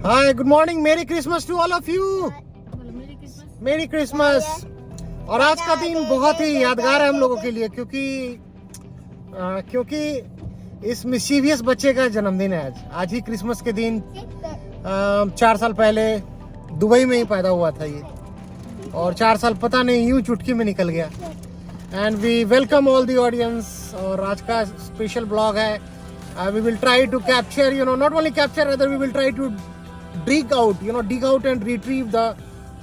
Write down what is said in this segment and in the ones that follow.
Hi, good morning, merry Christmas to all of you. Merry Christmas. और आज का दिन बहुत ही यादगार है हम लोगों के लिए, क्योंकि इस मिशीवियस बच्चे का जन्मदिन है आज ही क्रिसमस के दिन 4 साल पहले दुबई में ही पैदा हुआ था ये, और 4 साल पता नहीं यूं चुटकी में निकल गया। And we welcome all the audience. और आज का स्पेशल ब्लॉग है। We will try to capture, not only capture, other we will try to dig out and retrieve the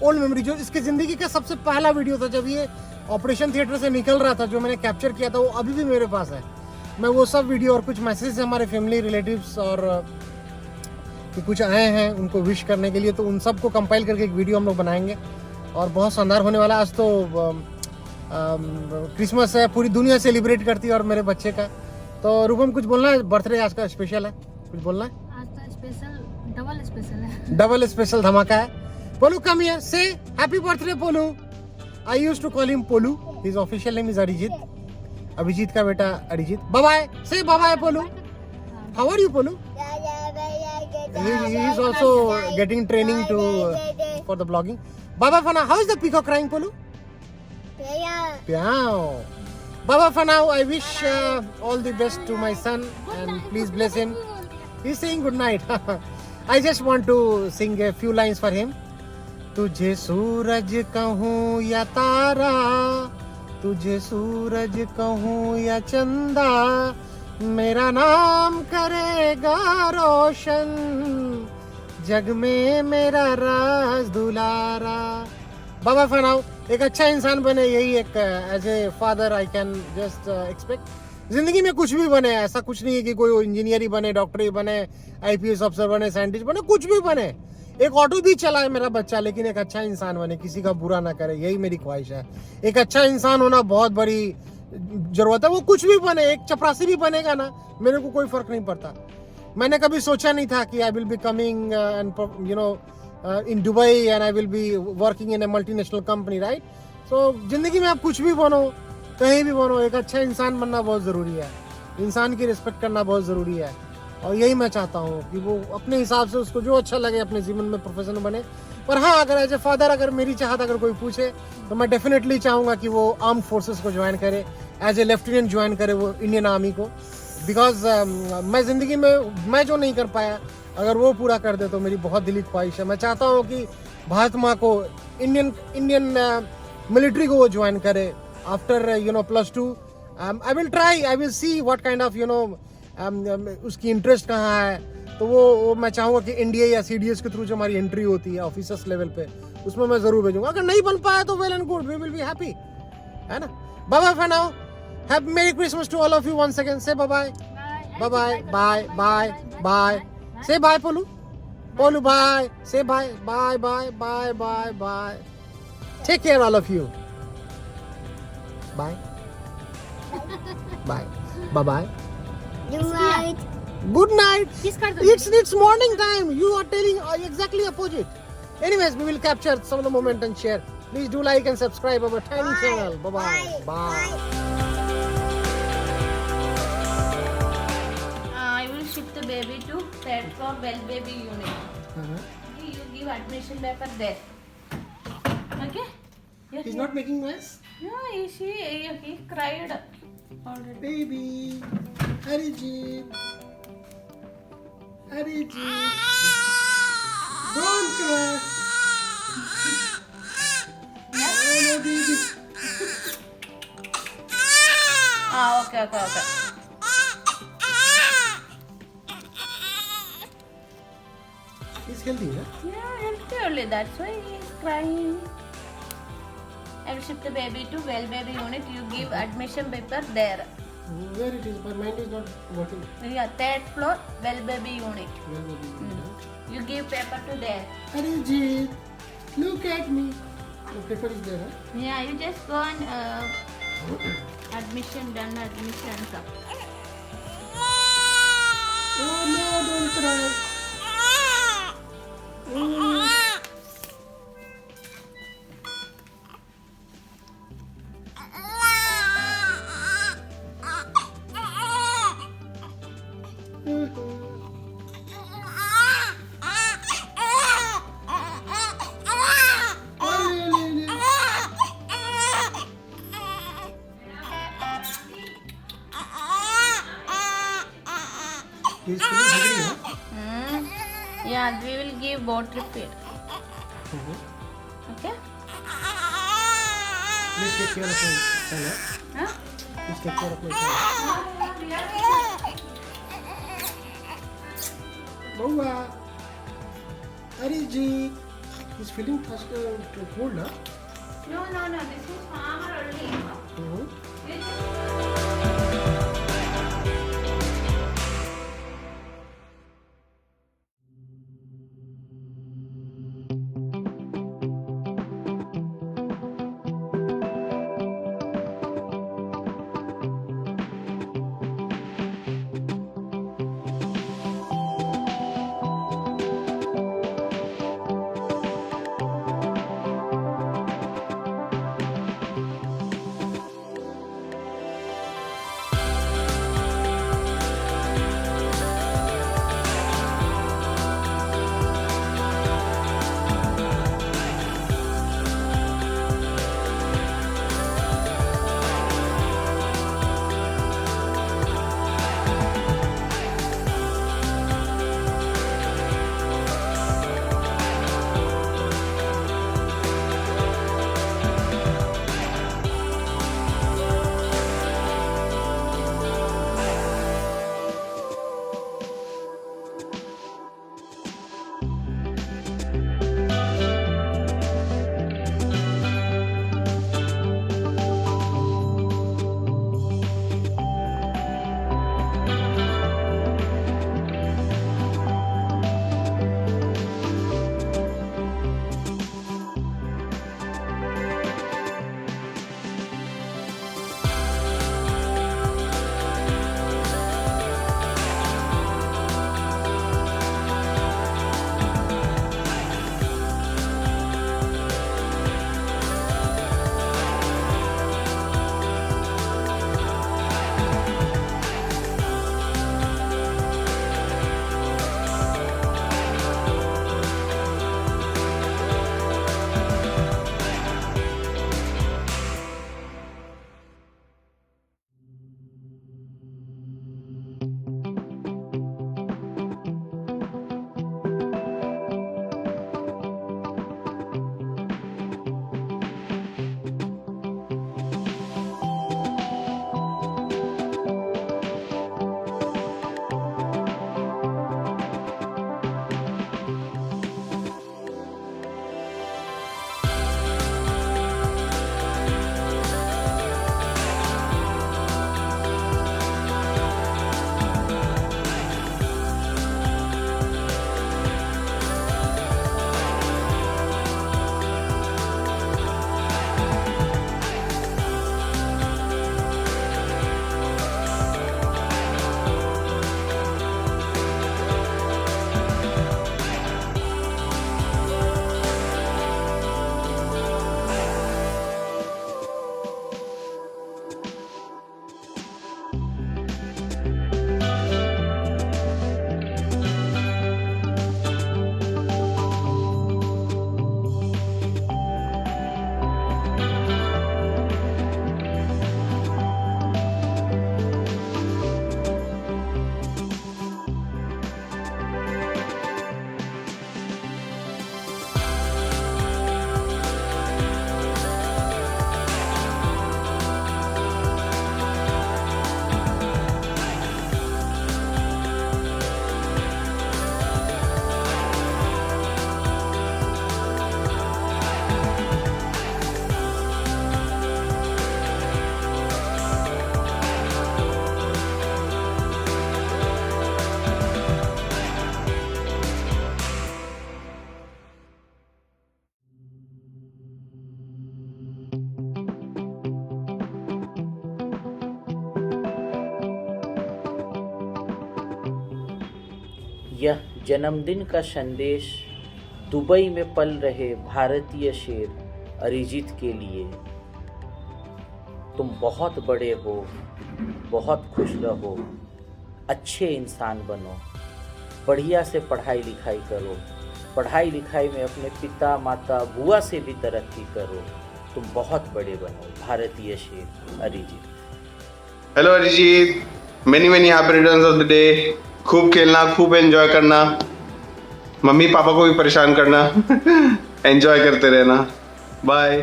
old memory। जो इसकी जिंदगी का सबसे पहला वीडियो था जब ये ऑपरेशन थिएटर से निकल रहा था, जो मैंने कैप्चर किया था, वो अभी भी मेरे पास है। मैं वो सब वीडियो और कुछ मैसेज हमारे फैमिली रिलेटिव्स और कि कुछ आए हैं उनको विश करने के लिए, तो उन सबको कंपाइल करके एक वीडियो हम लोग बनाएंगे और बहुत शानदार होने वाला। आज तो क्रिसमस है, पूरी दुनिया सेलिब्रेट करती है और मेरे बच्चे का। तो रूपम, कुछ बोलना है? बर्थडे आज का स्पेशल है, कुछ बोलना है? आज तो स्पेशल, डबल स्पेशल है। डबल स्पेशल धमाका है। Polu, come here, say happy birthday Polu. I used to call him Polu, his official name is Arijit. Abhijit का बेटा Arijit. Bye bye, say bye bye Polu. How are you Polu? He is also getting training for the blogging. Bye bye for now. How is the peacock crying, Polu? Meow. Bye bye for now. I wish all the best to my son and please bless him. He's saying good night. I just want to sing a few lines for him. तुझे सूरज कहूँ या तारा, तुझे सूरज कहूँ या चंदा, मेरा नाम करेगा रोशन, जग में मेरा राज दुलारा। बाबा फनाओ, एक अच्छा इंसान बने, यही एक as a father I can just expect. जिंदगी में कुछ भी बने, ऐसा कुछ नहीं है कि कोई इंजीनियर ही बने, डॉक्टर ही बने, आईपीएस अफसर बने, साइंटिस्ट बने, कुछ भी बने। एक ऑटो भी चलाए मेरा बच्चा, लेकिन एक अच्छा इंसान बने, किसी का बुरा ना करे, यही मेरी ख्वाहिश है। एक अच्छा इंसान होना बहुत बड़ी जरूरत है। वो कुछ भी बने, एक चपरासी भी बनेगा ना, मेरे को कोई फर्क नहीं पड़ता। मैंने कभी सोचा नहीं था कि I will be coming in Dubai and I will be working in a multinational company, right? So जिंदगी में आप कुछ भी बनो, कहीं भी बनो, एक अच्छा इंसान बनना बहुत ज़रूरी है। इंसान की रिस्पेक्ट करना बहुत ज़रूरी है, और यही मैं चाहता हूँ कि वो अपने हिसाब से उसको जो अच्छा लगे अपने जीवन में प्रोफेशनल बने। पर हाँ, अगर एज ए फादर अगर मेरी चाहत अगर कोई पूछे, तो मैं डेफिनेटली चाहूँगा कि वो आर्म फोर्सेस को ज्वाइन करे, एज ए लेफ्टिनेंट ज्वाइन करे वो इंडियन आर्मी को। बिकॉज मैं ज़िंदगी में मैं जो नहीं कर पाया, अगर वो पूरा कर दे तो मेरी बहुत दिली ख्वाहिश है। मैं चाहता हूँ कि भारत माँ को इंडियन मिलिट्री को वो ज्वाइन करे after +2। I will try, I will see what kind of उसकी इंटरेस्ट कहाँ है। तो वो मैं चाहूँगा कि एनडीए या सीडीएस के थ्रू जो हमारी एंट्री होती है ऑफिसर्स लेवल पे, उसमें मैं जरूर भेजूंगा। अगर नहीं बन पाया तो well and good, we will be happy, है ना? Bye bye for now. Happy merry Christmas to all of you once again. Say bye bye, bye bye, bye bye, bye. Say bye Polu, Polu bye, say bye, bye bye, bye bye, bye. Take care all of you. Bye bye, bye bye, good night. It's morning time. You are telling exactly opposite. Anyways, we will capture some of the moment and share. Please do like and subscribe our tiny channel. Bye bye. Bye. I will ship the baby to third floor well baby unit. You give admission paper there. Okay? Yes. He's not making noise. No, he cried already. Baby, Arijit, Arijit, don't cry. Oh, baby. Okay. He's healthy, huh? Yeah, healthy only. That's why he is crying. I will ship the baby to well baby unit. You give admission paper there. Where it is? My mind is not working. Yeah, third floor well baby unit. Well, baby. You give paper to there. Arijit, look at me. The paper is there, huh? Yeah, you just go and admission stuff. Oh no, don't cry. Yeah, we will give water feed. Okay? Please take care of my son. Huh? Please take care of my son. Baua, Ariji, he's feeling cold, huh? No. This is farmer only. यह जन्मदिन का संदेश Dubai में पल रहे भारतीय शेर अरिजीत के लिए। तुम बहुत बड़े हो, बहुत खुश रहो, अच्छे इंसान बनो, बढ़िया से पढ़ाई लिखाई करो, पढ़ाई लिखाई में अपने पिता माता बुआ से भी तरक्की करो, तुम बहुत बड़े बनो। भारतीय शेर Arijit. Hello Arijit, many happy returns of the day. खूब खेलना, खूब एंजॉय करना। मम्मी पापा को भी परेशान करना एंजॉय करते रहना bye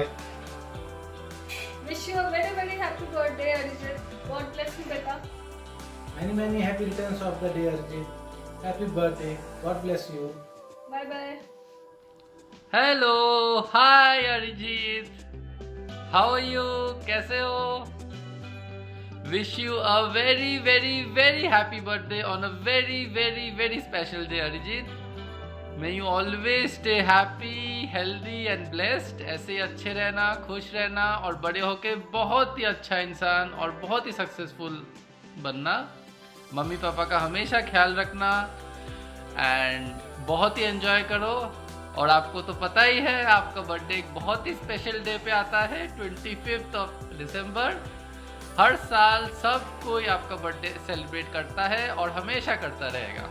Wish you a very very happy birthday, Arijit. God bless you, beta. Many happy returns of the day, Arjit. Happy birthday. God bless you. Bye bye. Hello hi Arijit how are you कैसे हो wish you a very very very happy birthday on a very very very special day Arijit may you always stay happy healthy and blessed ऐसे ही अच्छे रहना खुश रहना और बड़े होके बहुत ही अच्छा इंसान और बहुत ही सक्सेसफुल बनना मम्मी पापा का हमेशा ख्याल रखना एंड बहुत ही एंजॉय करो और आपको तो पता ही है आपका बर्थडे एक बहुत ही स्पेशल डे पे आता है 25th ऑफ दिसंबर हर साल सब कोई आपका बर्थडे सेलिब्रेट करता है और हमेशा करता रहेगा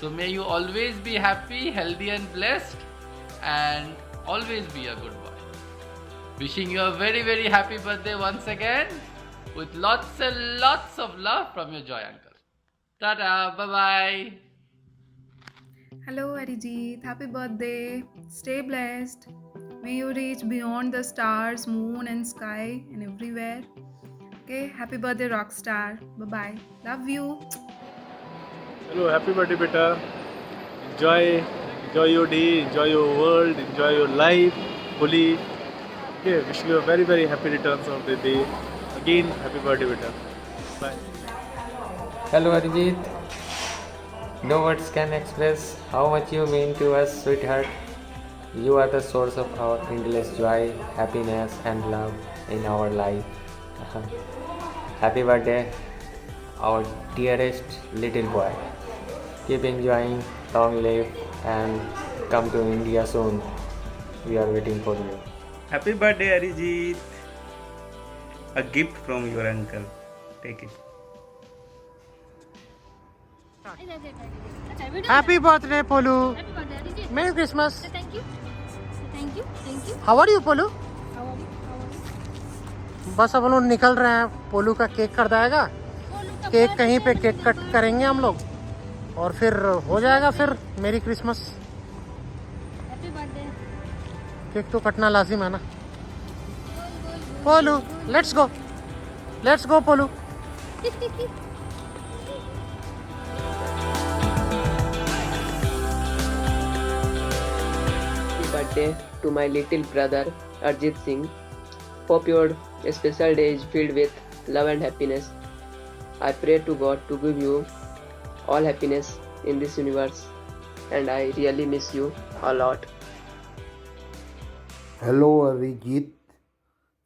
so may you always be happy healthy and blessed and always be a good boy wishing you a very very happy birthday once again with lots and lots of love from your Joy uncle. Tada, bye bye. Hello Arijit, happy birthday. Stay blessed. May you reach beyond the stars, moon and sky and everywhere. Okay, happy birthday rockstar. Bye bye. Love you. Hello, happy birthday, beta. Enjoy your day, enjoy your world, enjoy your life fully. Okay, wish you a very very happy returns of the day. Again, happy birthday, beta. Bye. Hello Arijit. No words can express how much you mean to us, sweetheart. You are the source of our endless joy, happiness and love in our life. Happy birthday, our dearest little boy. Keep enjoying, long live and come to India soon. We are waiting for you. Happy birthday, Arijit. A gift from your uncle. Take it. Happy birthday, Polu. Happy birthday, Arijit. Merry Christmas. Thank you. Thank you. Thank you. How are you, Polu? How are you? बस अब हम लोग निकल रहे हैं पोलू का cake कर जाएगा केक कहीं पे केक कट करेंगे हम लोग और फिर हो जाएगा फिर मेरी क्रिसमस Happy birthday. केक तो कटना लाजिम है ना Polu let's go Polu Happy birthday to my little brother Arjit Singh. Hope your special day is filled with love and happiness. I pray to God to give you all happiness in this universe, and I really miss you a lot. Hello Arijit,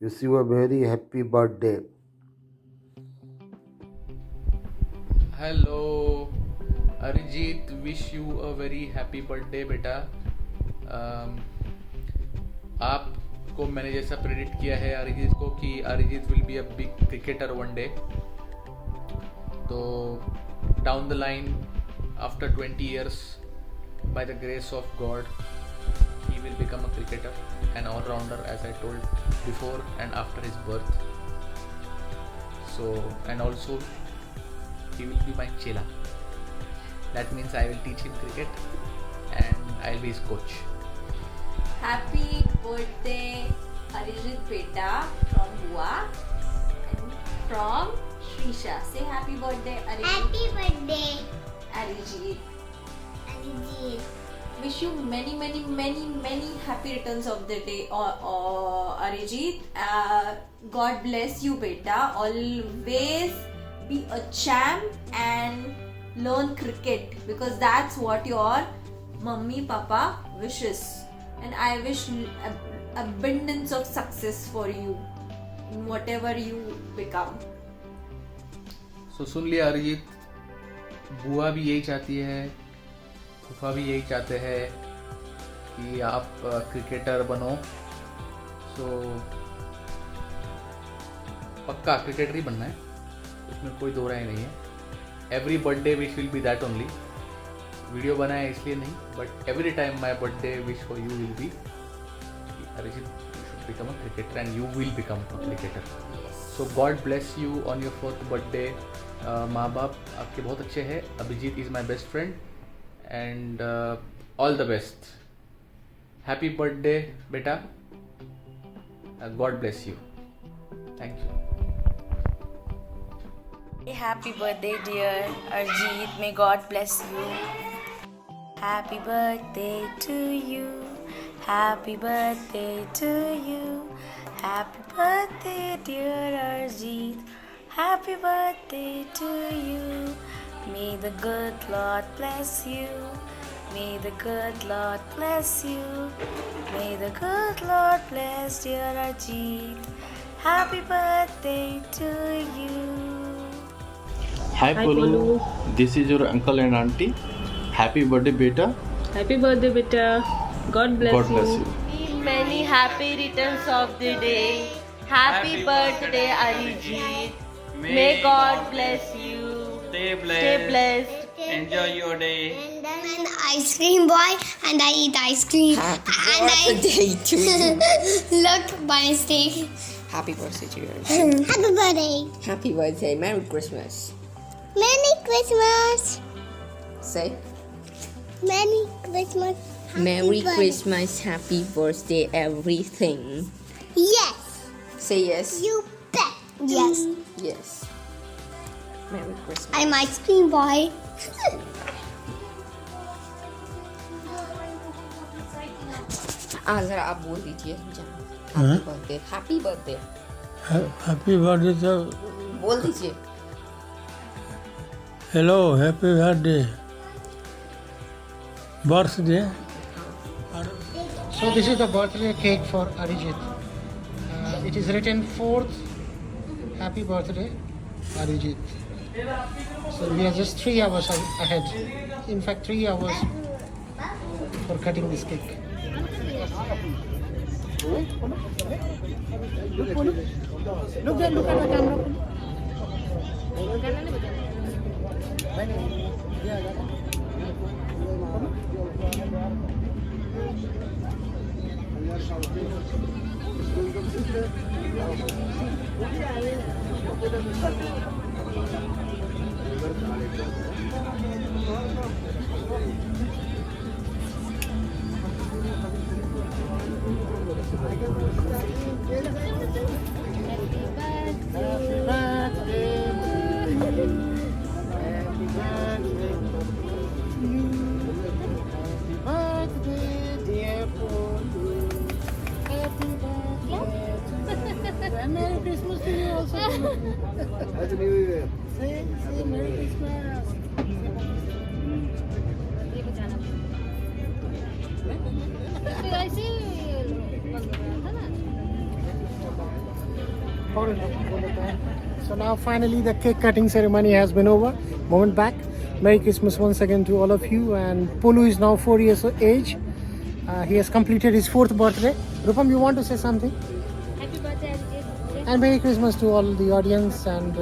wish you a very happy birthday. Hello Arijit, wish you a very happy birthday बेटा आपको मैंने जैसा predict किया है अरिजीत को कि Arijit will be a big cricketer one day तो down the line after 20 years by the grace of God he will become a cricketer an all-rounder as I told before and after his birth so and also he will be my chela that means I will teach him cricket and I'll be his coach. Happy birthday, Arijit beta from Bua and from Shrisha. Say happy birthday, Arijit. Happy birthday, Arijit. Arijit. Wish you many happy returns of the day, Arijit. God bless you, beta. Always be a champ and learn cricket because that's what your mummy papa wishes. And I wish abundance of success for you in whatever you become. So सुन लिया अरिजीत बुआ भी यही चाहती है फूफा भी यही चाहते हैं कि आप क्रिकेटर बनो सो पक्का क्रिकेटर ही बनना है उसमें कोई दो राय नहीं है every birthday wish will be that only video बनाया इसलिए नहीं but every time my birthday wish for you will be Arijit you should become a cricketer and you will become a cricketer so God bless you on your 4th birthday माँ बाप आपके बहुत अच्छे हैं Abhijit is my best friend and all the best. Happy birthday बेटा. God bless you. Thank you. Happy birthday, dear Arjit. May God bless you. Happy birthday to you. Happy birthday to you. Happy birthday, dear Arjit. Happy birthday to you. May the good Lord bless you. May the good Lord bless you. May the good Lord bless dear Arjit. Happy birthday to you. Hi Polu, this is your uncle and auntie. Happy birthday beta. Happy birthday beta. God bless you. Many happy returns of the day. Happy birthday Arijit. May God bless you. Stay Stay blessed. Enjoy your day. And I'm an ice cream boy and I eat ice cream. And I birthday to you. look by mistake. Happy birthday to you. Happy birthday. Happy birthday. Merry Christmas. Merry Christmas. Say. Merry Christmas. Happy Merry birthday. Christmas. Happy birthday. Everything. Yes. Say yes. You bet. Yes. Yes. Merry Christmas. I'm ice cream boy. जरा आप बोल दीजिए. Happy birthday. Happy birthday. Happy birthday तो बोल दीजिए. Hello happy birthday birthday. So this is the birthday cake for Arijit. It is written 4th happy birthday Arijit. So we are just 3 hours ahead. In fact 3 hours for cutting this cake. Look there, look at the camera. Merry Christmas to you also. Happy New Year. Say Merry Christmas. So now finally the cake cutting ceremony has been over. Moment back. Merry Christmas once again to all of you. And Polu is now 4 years of age. He has completed his 4th birthday. Rupam, you want to say something? Happy birthday, Arijit. And Merry Christmas to all the audience. And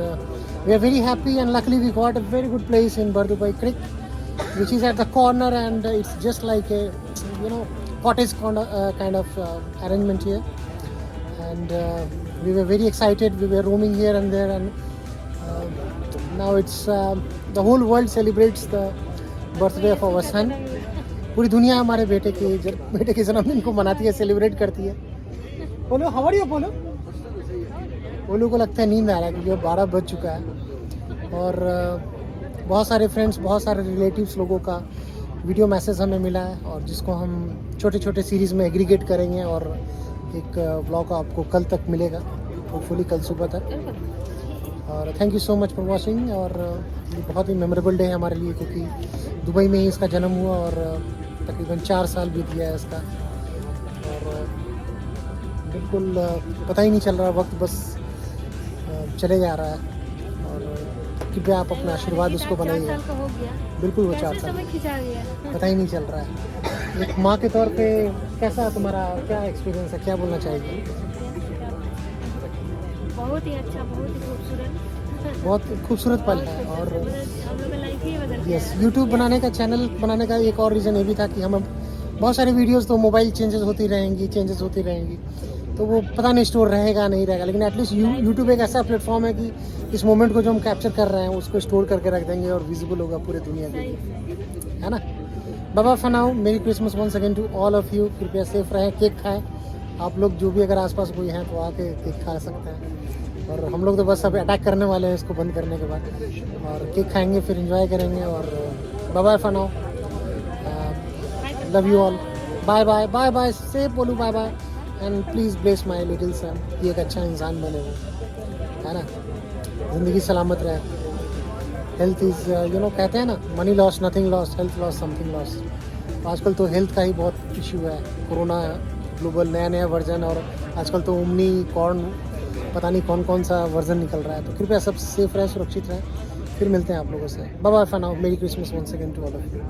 we are very happy, and luckily we got a very good place in Bardubai Creek, which is at the corner, and it's just like a cottage kind of arrangement here. And we were very excited. We were roaming here and there, and now it's the whole world celebrates the birthday of our son. पूरी दुनिया हमारे बेटे के जन्मदिन को मनाती है, celebrate करती है. बोलो, हाउ आर यू? बोलो को लगता है नींद आ रहा है क्योंकि अब 12 बज चुका है. और बहुत सारे फ्रेंड्स, बहुत सारे रिलेटिव्स लोगों का वीडियो मैसेज हमें मिला है, और जिसको हम छोटे छोटे सीरीज़ में एग्रीगेट करेंगे, और एक ब्लॉग आपको कल तक मिलेगा, होपफुली कल सुबह तक. और thank you so much for watching. और ये बहुत ही मेमोरेबल डे है हमारे लिए, क्योंकि दुबई में ही इसका जन्म हुआ और तकरीबन 4 साल बीत गया है इसका. और बिल्कुल पता ही नहीं चल रहा, वक्त बस चले जा रहा है. और कृपया आप अपना आशीर्वाद उसको बनाइए. बिल्कुल वो 4 साल पता ही नहीं चल रहा है. एक माँ के तौर पे कैसा तुम्हारा क्या एक्सपीरियंस है, क्या बोलना चाहेगी? बहुत ही अच्छा, बहुत ही खूबसूरत, बहुत खूबसूरत पल है. और हम लोग का लाइफ ही बदल गया. यस, यूट्यूब बनाने का, चैनल बनाने का एक और रीज़न ये भी था कि हम बहुत सारे वीडियोस तो मोबाइल चेंजेस होती रहेंगी, तो वो पता नहीं स्टोर रहेगा नहीं रहेगा, लेकिन एटलीस्ट यूट्यूब एक ऐसा प्लेटफॉर्म है कि इस मोमेंट को जो हम कैप्चर कर रहे हैं उसको स्टोर करके रख देंगे और विजिबल होगा पूरे दुनिया के लिए, है ना? बाबा for now merry Christmas once again to all of you. कृपया सेफ रहें, केक खाएं. आप लोग जो भी अगर आसपास कोई हैं तो आके केक खा सकते हैं. और हम लोग तो बस अब अटैक करने वाले हैं इसको बंद करने के बाद, और केक खाएंगे फिर एंजॉय करेंगे. और bye for now, love you all, bye bye bye bye. Say बोलूँ bye bye and please bless my little son. ये एक अच्छा इंसान बने वो, है ना. ज़िंदगी सलामत रहे. हेल्थ इज़ यू नो, कहते हैं ना, money loss nothing loss, health loss something loss. आजकल तो हेल्थ का ही बहुत इशू है. कोरोना ग्लोबल नया वर्जन, और आजकल तो ओमनी कॉर्न पता नहीं कौन कौन सा वर्जन निकल रहा है. तो कृपया सब सेफ रहें, सुरक्षित रहें. फिर मिलते हैं आप लोगों से. Bye bye for now. Merry Christmas once again to all of you.